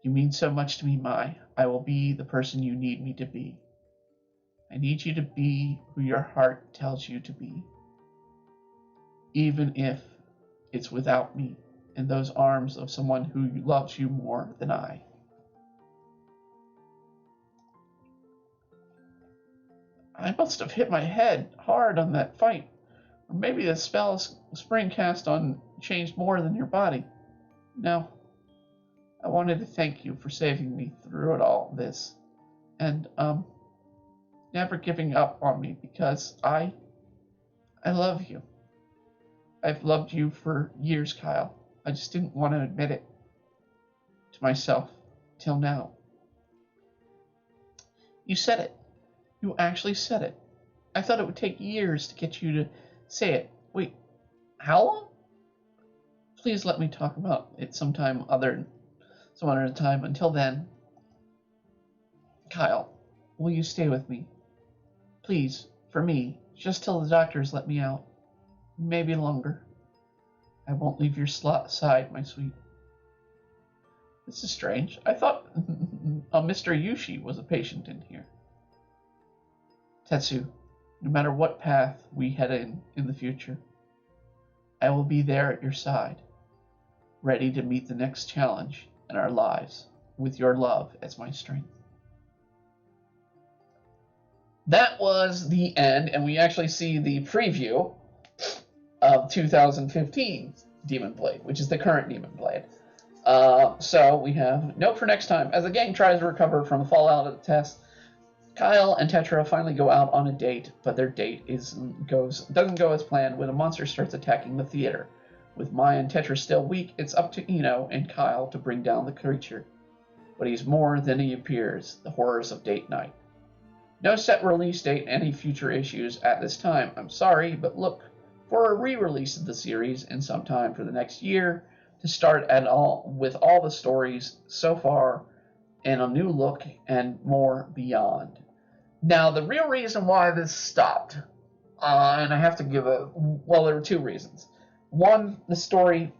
Speaker 1: you mean so much to me, Mai, I will be the person you need me to be. I need you to be who your heart tells you to be. Even if it's without me in those arms of someone who loves you more than I. I must have hit my head hard on that fight. Or maybe the spell spring cast on changed more than your body. No. I wanted to thank you for saving me through it all this. And, never giving up on me because I love you. I've loved you for years, Kyle. I just didn't want to admit it to myself till now. You said it. You actually said it. I thought it would take years to get you to say it. Wait, how long? Please let me talk about it some other time. Until then, Kyle, will you stay with me? Please, for me, just till the doctors let me out. Maybe longer. I won't leave your side, my sweet. This is strange. I thought Mr. Yushi was a patient in here. Tetsu, no matter what path we head in the future, I will be there at your side, ready to meet the next challenge in our lives, with your love as my strength. That was the end, and we actually see the preview of 2015 Demon Blade, which is the current Demon Blade. So we have note for next time. As the gang tries to recover from the fallout of the test, Kyle and Tetra finally go out on a date, but their date doesn't go as planned when a monster starts attacking the theater. With Mai and Tetra still weak, it's up to Ino and Kyle to bring down the creature. But he's more than he appears, the horrors of date night. No set release date and any future issues at this time. I'm sorry, but look for a re-release of the series in some time for the next year to start with all the stories so far and a new look and more beyond. Now, the real reason why this stopped, and I have to give there were two reasons. One, the story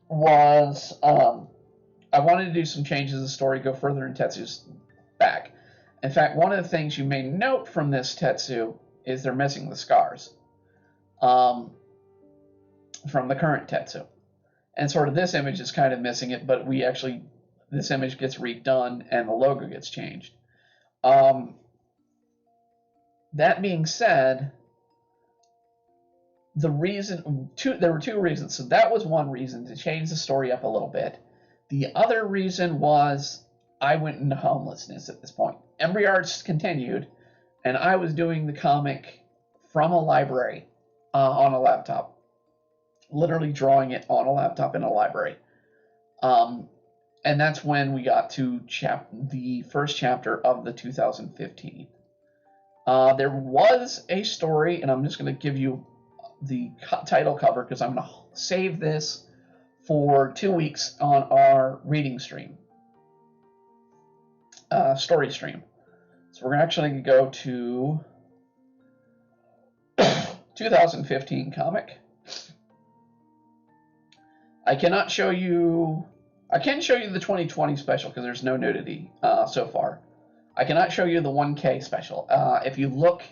Speaker 1: was, I wanted to do some changes in the story, go further in Tetsu's back. In fact, one of the things you may note from this Tetsu is they're missing the scars from the current Tetsu. And sort of this image is kind of missing it, but this image gets redone and the logo gets changed. That being said, there were two reasons. So that was one reason, to change the story up a little bit. The other reason was I went into homelessness at this point. Embry Arts continued, and I was doing the comic from a library on a laptop. Literally drawing it on a laptop in a library. And that's when we got to the first chapter of the 2015. There was a story, and I'm just going to give you the title cover because I'm going to save this for 2 weeks on our reading stream. Story stream. So we're actually going to go to 2015 comic. I can show you the 2020 special because there's no nudity so far. I cannot show you the 1K special. If you look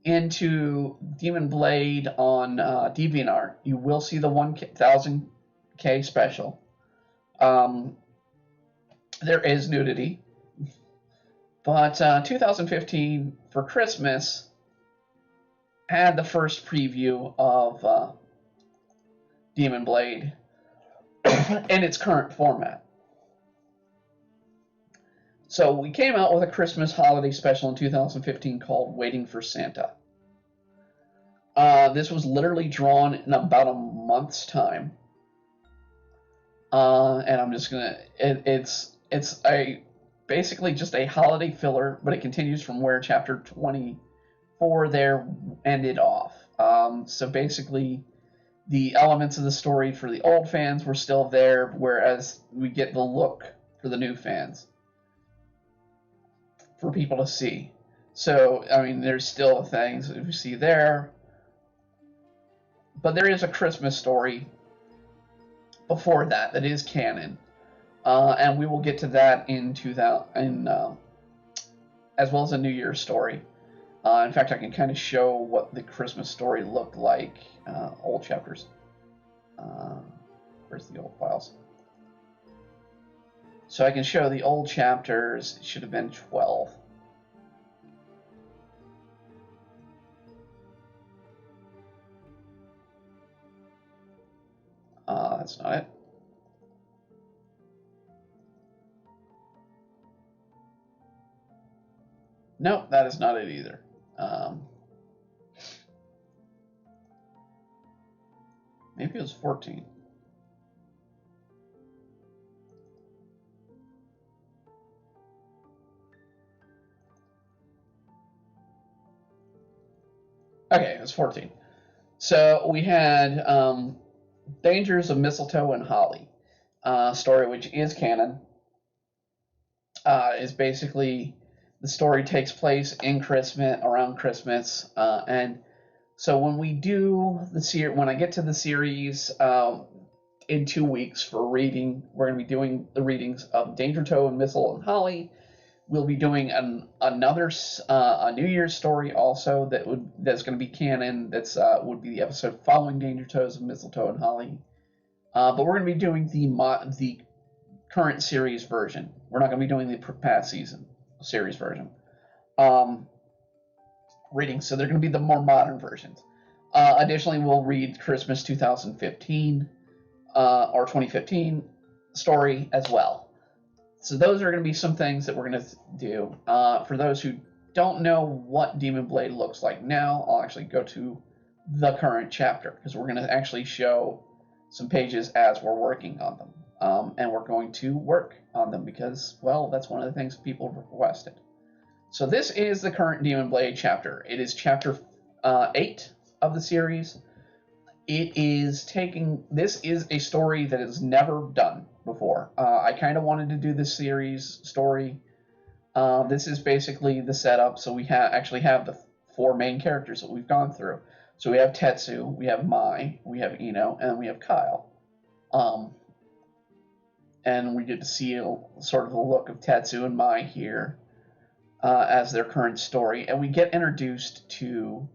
Speaker 1: into Demon Blade on DeviantArt, you will see the 1000K special. There is nudity. But 2015, for Christmas, had the first preview of Demon Blade in its current format. So we came out with a Christmas holiday special in 2015 called Waiting for Santa. This was literally drawn in about a month's time. And I'm just gonna, it's basically just a holiday filler, but it continues from where chapter 24 before they're ended off. So basically, the elements of the story for the old fans were still there, whereas we get the look for the new fans for people to see. So, I mean, there's still things that we see there, but there is a Christmas story before that that is canon, and we will get to that in 2000, as well as a New Year's story. In fact, I can kind of show what the Christmas story looked like. Old chapters. Where's the old files? So I can show the old chapters. It should have been 12. That's not it. Nope, that is not it either. Maybe it was 14. Okay, it was 14. So we had Dangers of Mistletoe and Holly story, which is canon. Is basically the story takes place in Christmas, around Christmas, and so when we do when I get to the series in 2 weeks for reading, we're going to be doing the readings of Dangertoe and Mistletoe and Holly. We'll be doing another a New Year's story also that's going to be canon. That's would be the episode following Dangertoes of Mistletoe and Holly. But we're going to be doing the current series version. We're not going to be doing the past season series version. Readings, so they're going to be the more modern versions. Additionally, we'll read Christmas 2015 or 2015 story as well. So those are going to be some things that we're going to do. For those who don't know what Demon Blade looks like now, I'll actually go to the current chapter because we're going to actually show some pages as we're working on them. And we're going to work on them because, well, that's one of the things people requested. So this is the current Demon Blade chapter. It is chapter 8 of the series. This is a story that is never done before. I kind of wanted to do this series story. This is basically the setup. So we actually have the 4 main characters that we've gone through. So we have Tetsu, we have Mai, we have Ino, and we have Kyle. And we get to see sort of a look of Tetsu and Mai here as their current story. And we get introduced to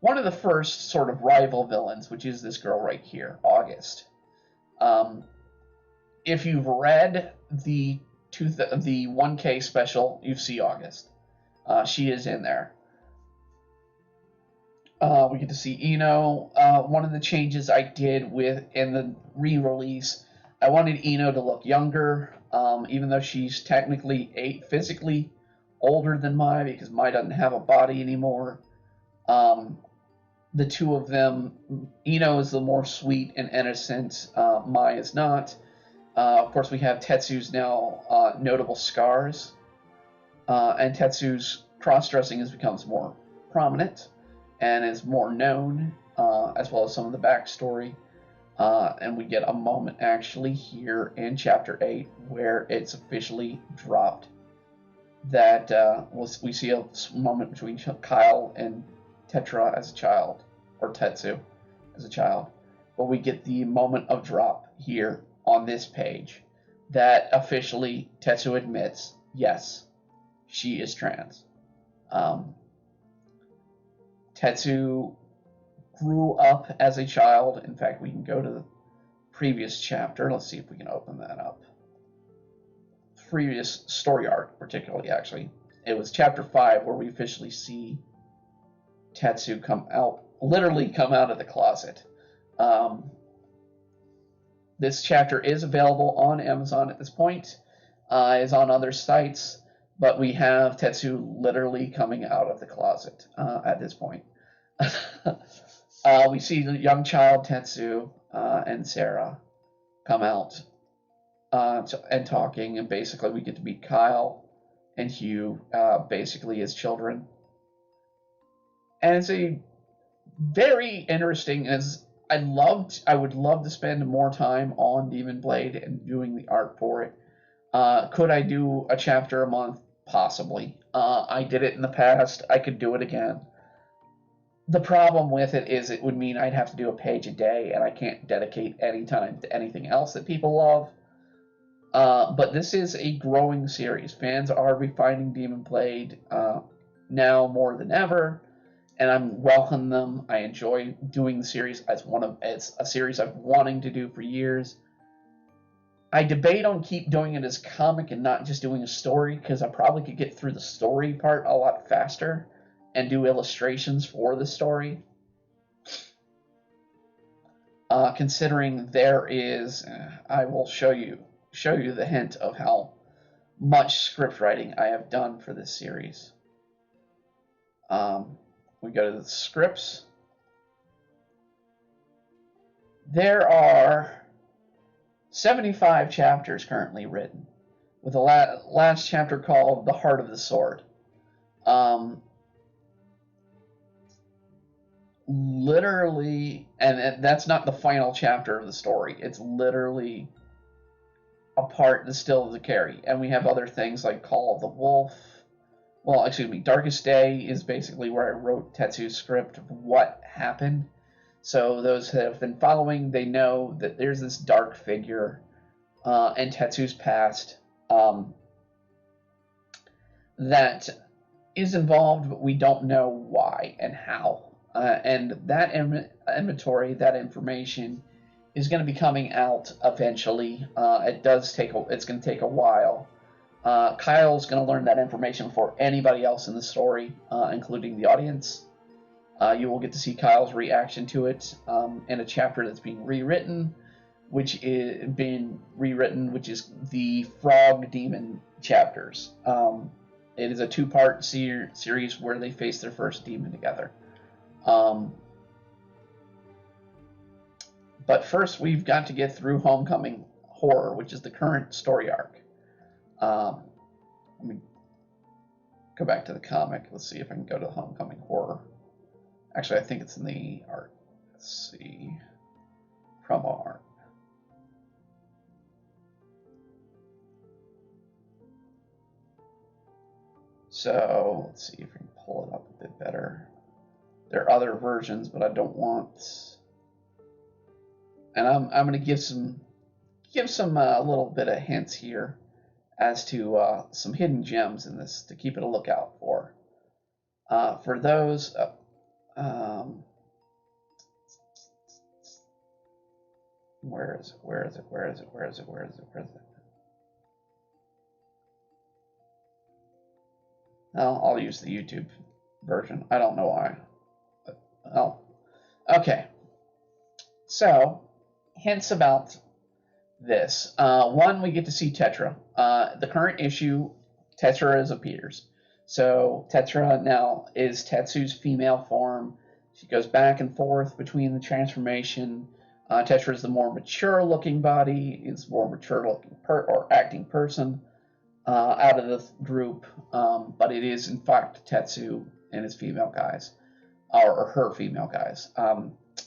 Speaker 1: one of the first sort of rival villains, which is this girl right here, August. If you've read the 1K special, you see August. She is in there. We get to see Ino. One of the changes I did in the re-release, I wanted Ino to look younger, even though she's technically physically older than Mai because Mai doesn't have a body anymore. The two of them, Ino is the more sweet and innocent. Mai is not. Of course, we have Tetsu's now notable scars, and Tetsu's cross-dressing becomes more prominent and is more known, as well as some of the backstory. And we get a moment actually here in Chapter 8 where it's officially dropped. That we see a moment between Kyle and Tetra as a child, or Tetsu as a child. But we get the moment of drop here on this page that officially Tetsu admits, yes, she is trans. Tetsu grew up as a child. In fact, we can go to the previous chapter. Let's see if we can open that up. Previous story arc, particularly, actually. It was chapter 5 where we officially see Tetsu literally come out of the closet. This chapter is available on Amazon at this point. Is on other sites, but we have Tetsu literally coming out of the closet at this point. We see the young child Tetsu and Sarah come out and talking, and basically we get to meet Kyle and Hugh, basically as children. And it's a very interesting, as I would love to spend more time on Demon Blade and doing the art for it. Could I do a chapter a month? Possibly. I did it in the past. I could do it again. The problem with it is it would mean I'd have to do a page a day, and I can't dedicate any time to anything else that people love. But this is a growing series. Fans are refining Demon Blade now more than ever, and I'm welcoming them. I enjoy doing the series as a series I've wanting to do for years. I debate on keep doing it as comic and not just doing a story, because I probably could get through the story part a lot faster and do illustrations for the story. Considering there is, I will show you the hint of how much script writing I have done for this series. We go to the scripts. There are 75 chapters currently written, with the last chapter called The Heart of the Sword. Literally, and that's not the final chapter of the story. It's literally a part that's still to carry. And we have other things like Call of the Wolf. Well, excuse me, Darkest Day is basically where I wrote Tetsu's script of what happened. So those that have been following, they know that there's this dark figure in Tetsu's past that is involved, but we don't know why and how. And that inventory, that information, is going to be coming out eventually. It's going to take a while. Kyle's going to learn that information before anybody else in the story, including the audience. You will get to see Kyle's reaction to it in a chapter that's being rewritten, which is the Frog Demon chapters. It is a two-part series where they face their first demon together. But first, we've got to get through Homecoming Horror, which is the current story arc. Let me go back to the comic. Let's see if I can go to Homecoming Horror. Actually, I think it's in the art. Let's see. Promo art. So, let's see if I can pull it up a bit better. There are other versions, but I don't want... And I'm going to give some little bit of hints here as to some hidden gems in this to keep it a lookout for. For those, where is it? Well, I'll use the YouTube version. I don't know why. Oh, okay. So, hints about this. One, we get to see Tetra. The current issue, Tetra appears. So Tetra now is Tetsu's female form. She goes back and forth between the transformation. Tetra is the more mature-looking body, is more mature-looking acting person out of the group, but it is in fact Tetsu and his female guys, or her female guys.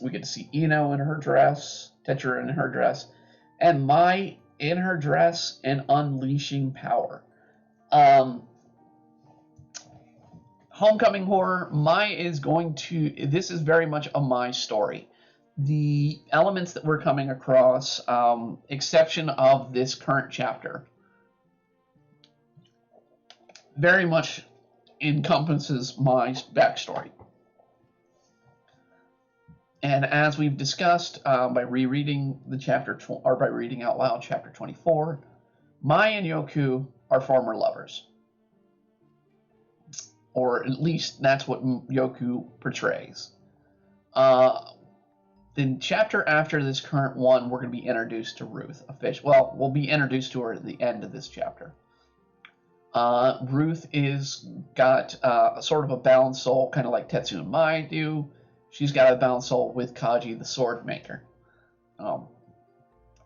Speaker 1: We get to see Ino in her dress, Tetra in her dress, and Mai in her dress and unleashing power. Homecoming Horror, Mai is this is very much a Mai story. The elements that we're coming across, exception of this current chapter, very much encompasses Mai's backstory. And as we've discussed by rereading the chapter, or by reading out loud chapter 24, Mai and Yoku are former lovers. Or at least that's what Yoku portrays. The chapter after this current one, we're going to be introduced to Ruth. Well, we'll be introduced to her at the end of this chapter. Ruth is got sort of a bound soul, kind of like Tetsu and Mai do. She's got a bound soul with Kaji, the sword maker.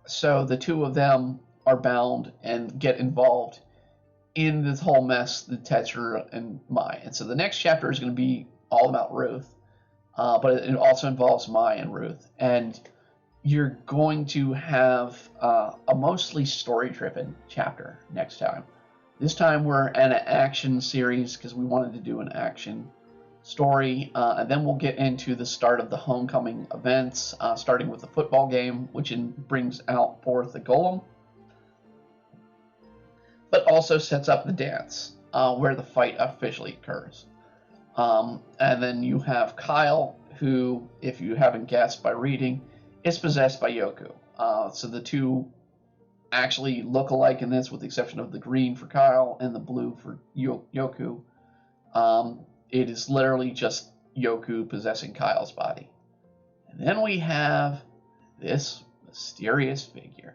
Speaker 1: So the two of them are bound and get involved in this whole mess, the Tetra and Mai. And so the next chapter is going to be all about Ruth, but it also involves Mai and Ruth. And you're going to have a mostly story-driven chapter next time. This time we're in an action series because we wanted to do an action story, and then we'll get into the start of the homecoming events, starting with the football game, which brings out forth the golem, but also sets up the dance, where the fight officially occurs. And then you have Kyle, who, if you haven't guessed by reading, is possessed by Yoku. So the two actually look alike in this, with the exception of the green for Kyle and the blue for Yoku. It is literally just Yoku possessing Kyle's body. And then we have this mysterious figure.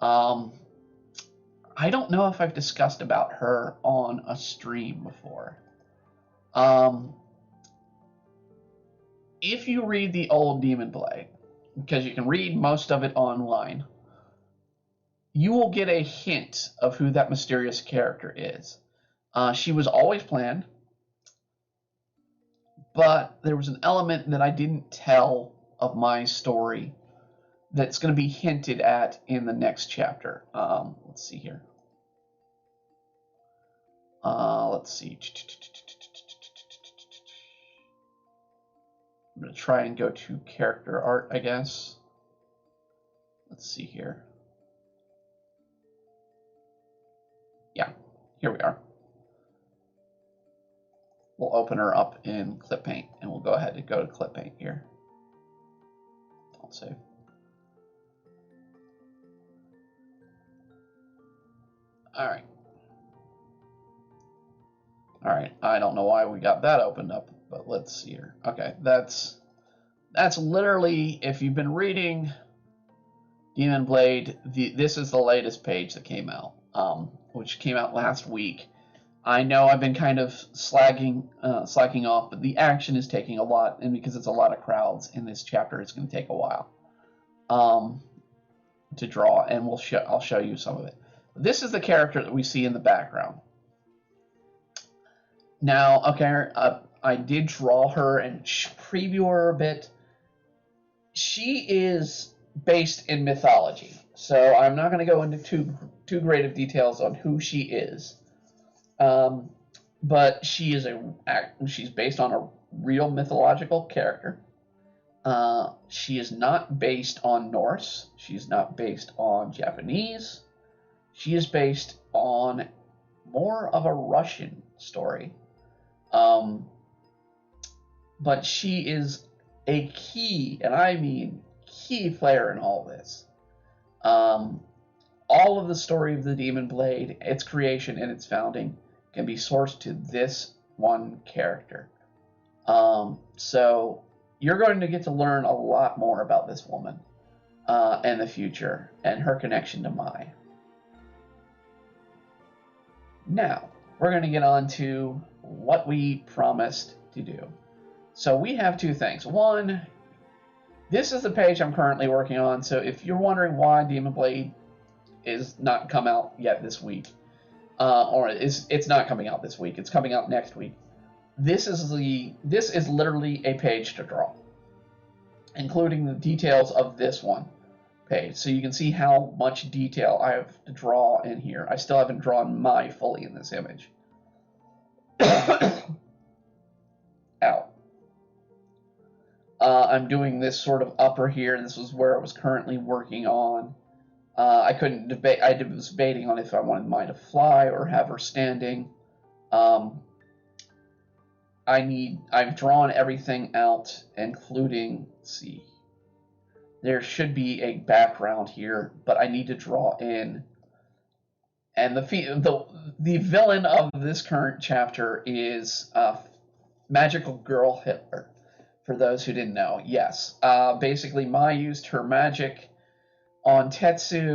Speaker 1: I don't know if I've discussed about her on a stream before. If you read the old Demon Blade, because you can read most of it online, you will get a hint of who that mysterious character is. She was always planned, but there was an element that I didn't tell of my story that's going to be hinted at in the next chapter. Let's see here. Let's see. I'm going to try and go to character art, I guess. Let's see here. Yeah, here we are. We'll open her up in Clip Paint, and we'll go ahead and go to Clip Paint here. Don't save. All right. All right. I don't know why we got that opened up, but let's see here. Okay, that's literally, if you've been reading Demon Blade, this is the latest page that came out, which came out last week. I know I've been kind of slacking off, but the action is taking a lot, and because it's a lot of crowds in this chapter, it's going to take a while to draw, and I'll show you some of it. This is the character that we see in the background. Now, okay, I did draw her and preview her a bit. She is based in mythology, so I'm not going to go into too great of details on who she is. But she's based on a real mythological character. She is not based on Norse. She's not based on Japanese. She is based on more of a Russian story. But she is a key, and I mean key player in all this. All of the story of the Demon Blade, its creation and its founding, can be sourced to this one character. So you're going to get to learn a lot more about this woman in the future and her connection to Mai. Now, we're going to get on to what we promised to do. So we have two things. One, this is the page I'm currently working on, so if you're wondering why Demon Blade is not come out yet this week, it's not coming out this week, it's coming out next week. This is literally a page to draw, including the details of this one page. So you can see how much detail I have to draw in here. I still haven't drawn Mai fully in this image. Ow. I'm doing this sort of upper here. This was where I was currently working on. I couldn't debate. I was debating on if I wanted Mai to fly or have her standing. I've drawn everything out, including, let's see, there should be a background here, but I need to draw in. And the villain of this current chapter is Magical Girl Hitler. For those who didn't know, yes. Basically, Mai used her magic on Tetsu